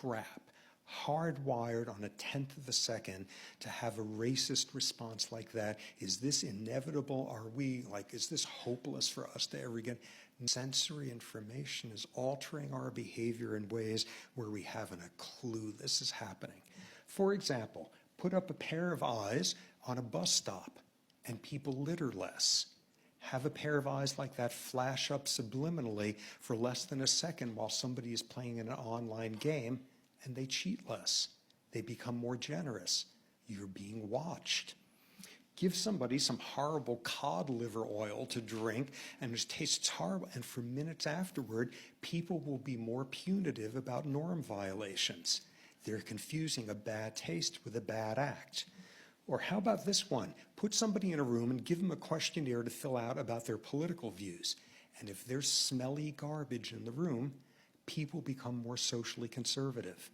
crap. Hardwired on a tenth of a second to have a racist response like that. Is this inevitable? Is this hopeless for us to ever get? Sensory information is altering our behavior in ways where we haven't a clue this is happening. For example, put up a pair of eyes on a bus stop and people litter less. Have a pair of eyes like that flash up subliminally for less than a second while somebody is playing an online game, and they cheat less. They become more generous. You're being watched. Give somebody some horrible cod liver oil to drink and it tastes horrible, and for minutes afterward, people will be more punitive about norm violations. They're confusing a bad taste with a bad act. Or how about this one? Put somebody in a room and give them a questionnaire to fill out about their political views. And if there's smelly garbage in the room, people become more socially conservative.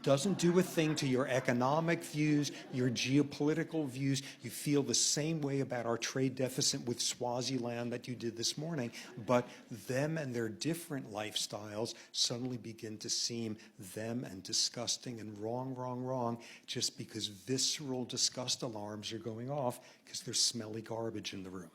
Doesn't do a thing to your economic views, your geopolitical views. You feel the same way about our trade deficit with Swaziland that you did this morning, but them and their different lifestyles suddenly begin to seem them and disgusting and wrong, wrong, wrong, just because visceral disgust alarms are going off because there's smelly garbage in the room.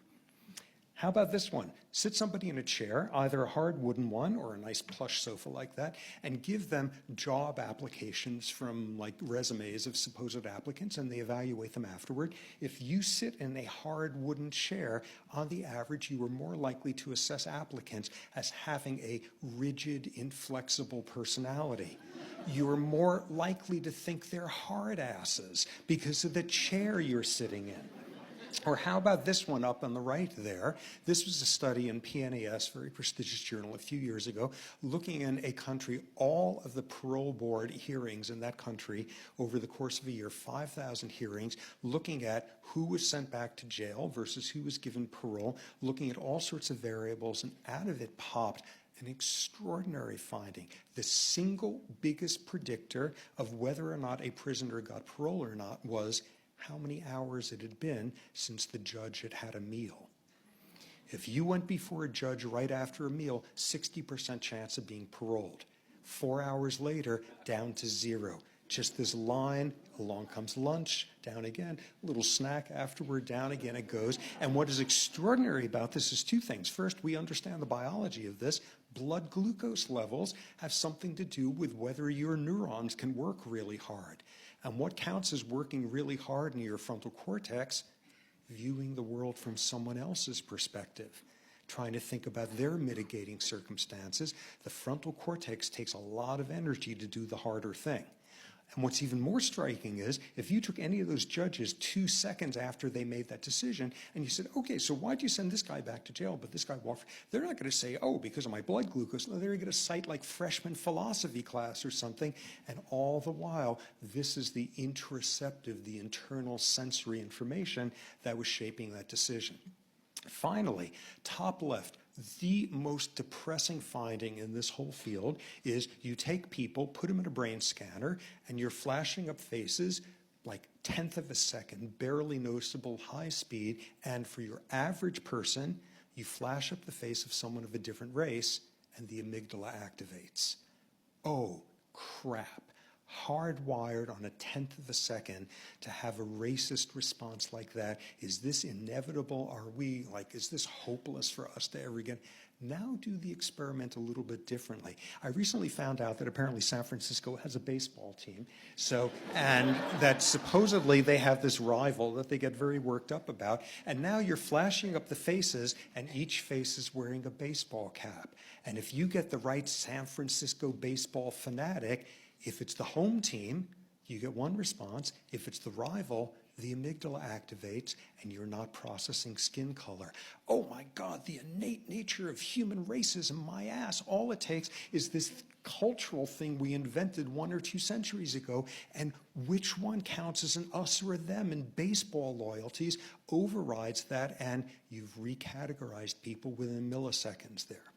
How about this one? Sit somebody in a chair, either a hard wooden one or a nice plush sofa like that, and give them job applications from resumes of supposed applicants, and they evaluate them afterward. If you sit in a hard wooden chair, on the average, you are more likely to assess applicants as having a rigid, inflexible personality. You are more likely to think they're hard asses because of the chair you're sitting in. Or how about this one up on the right there? This was a study in PNAS, very prestigious journal, a few years ago, looking in a country, all of the parole board hearings in that country over the course of a year, 5,000 hearings, looking at who was sent back to jail versus who was given parole, looking at all sorts of variables, and out of it popped an extraordinary finding. The single biggest predictor of whether or not a prisoner got parole or not was how many hours it had been since the judge had had a meal. If you went before a judge right after a meal, 60% chance of being paroled. 4 hours later, down to 0. Just this line, along comes lunch, down again, a little snack afterward, down again it goes. And what is extraordinary about this is two things. First, we understand the biology of this. Blood glucose levels have something to do with whether your neurons can work really hard. And what counts as working really hard in your frontal cortex? Viewing the world from someone else's perspective, trying to think about their mitigating circumstances. The frontal cortex takes a lot of energy to do the harder thing. And what's even more striking is, if you took any of those judges 2 seconds after they made that decision, and you said, okay, so why'd you send this guy back to jail, but this guy walked, they're not going to say, oh, because of my blood glucose. No, they're going to cite like freshman philosophy class or something. And all the while, this is the interoceptive, the internal sensory information that was shaping that decision. Finally, top left, the most depressing finding in this whole field is you take people, put them in a brain scanner, and you're flashing up faces like tenth of a second, barely noticeable, high speed, and for your average person, you flash up the face of someone of a different race, and the amygdala activates. Oh, crap. Hardwired on a tenth of a second to have a racist response like that. Is this inevitable? Is this hopeless for us to ever get? Now do the experiment a little bit differently. I recently found out that apparently San Francisco has a baseball team. And that supposedly they have this rival that they get very worked up about. And now you're flashing up the faces, and each face is wearing a baseball cap. And if you get the right San Francisco baseball fanatic, if it's the home team, you get one response. If it's the rival, the amygdala activates and you're not processing skin color. Oh my God, the innate nature of human racism, my ass. All it takes is this cultural thing we invented 1 or 2 centuries ago, and which one counts as an us or a them in baseball loyalties overrides that, and you've recategorized people within milliseconds there.